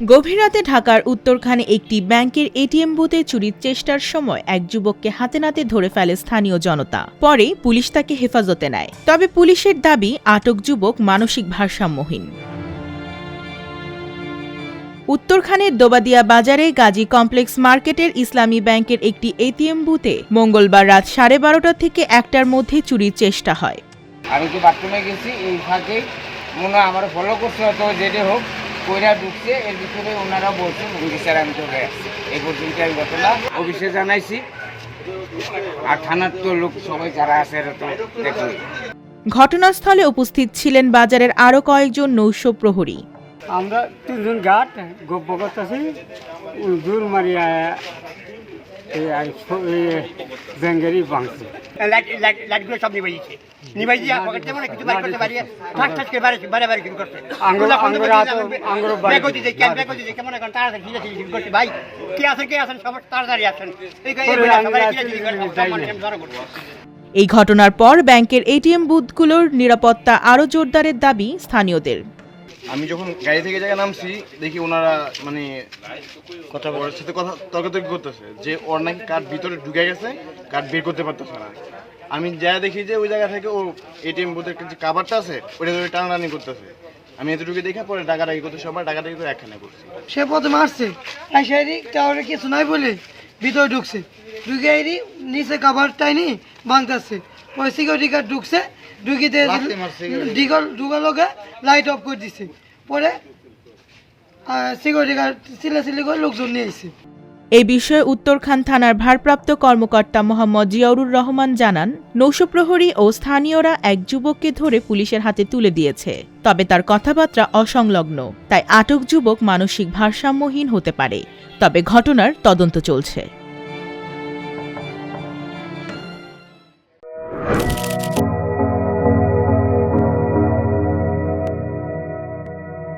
গভীর রাতে ঢাকার উত্তরখানে একটি ব্যাংকের এটিএম বুথে চুরির চেষ্টার সময় এক যুবককে হাতে নাতে ধরে ফেলে স্থানীয় জনতা। পরে পুলিশ তাকে হেফাজতে নেয়। তবে পুলিশের দাবি, আটক যুবক মানসিক ভারসাম্যহীন। উত্তরখানের দোবাদিয়া বাজারে গাজী কমপ্লেক্স মার্কেটের ইসলামী ব্যাংকের একটি এটিএম বুথে মঙ্গলবার রাত 12:30 থেকে 1টার মধ্যে চুরির চেষ্টা হয়। আমি তো বাথরুমে গেছি, এই ফাঁকে মনে আমার ফলো করছে, হয়তো যেটা হোক কইরা ঢুকছে। এর ভিতরে ওনারা বলছেন অফিসার আমি চলে আসছি। এই পর্যন্ত আমি ঘটনা অফিসে জানাইছি, আর থানার তো লোক সবাই যারা আছে এরা তো দেখবে। ঘটনাস্থলে উপস্থিত ছিলেন বাজারের আরও কয়েকজন নৈশ প্রহরী। আমরা 3জন গার্ড গপ্প করতেছি, দূর মারিয়া ব্যাঙ্গেরই ভাঙছে। লাইটগুলো সব নিবাইছে, নিবাইছে পকেট থেকে কিছু বার করতে পারি, ঠাস ঠাস করে বারে কিছু করছে। কেমন এখন তাড়াতাড়ি ঢিলে করছে, ভাই কে আছেন সব তাড়াতাড়ি আসেন। এই ঘটনার পর ব্যাংকের এটিএম বুথগুলোর নিরাপত্তা আরও জোরদারের দাবি স্থানীয়দের। আমি যখন গাড়ি থেকে জায়গায় নামছি, দেখি ওনারা মানে কথা বলার সাথে কথা তর্কাতর্কি করতেছে যে ওর নাকি কার্ড ভিতরে ঢুকে গেছে, কার্ড বের করতে পারতেছে না। আমি যা দেখি যে ওই জায়গা থেকে ও এটিএম বুথের যে কাভারটা আছে ওইটা ধরে টানাটানি করতেছে। আমি এতটুকু দেখে পরে ডাকাডাকি করতে সবাই ডাকাডাকি করে একখানে করছি। সে প্রথমে আসছে, কাউরে কিছু নাই বলে ভিতরে ঢুকছে, ঢুকে নিচে কাভারটাই নি ভাঙতেছে। ওই সিকিউরিটি গার্ড ঢুকছে, ঢুকিতে ঢুকালোকে লাইট অফ করে দিছে। পরে সিকিউরিটি গার্ড চিল্লাচিল্লি করে লোকজন নিয়ে এসেছে। এই বিষয়ে উত্তরখান থানার ভারপ্রাপ্ত কর্মকর্তা মোহাম্মদ জিয়াউরুর রহমান জানান, নৌশপ্রহরী ও স্থানীয়রা এক যুবককে ধরে পুলিশের হাতে তুলে দিয়েছে। তবে তার কথাবার্তা অসংলগ্ন, তাই আটক যুবক মানসিক ভারসাম্যহীন হতে পারে। তবে ঘটনার তদন্ত চলছে।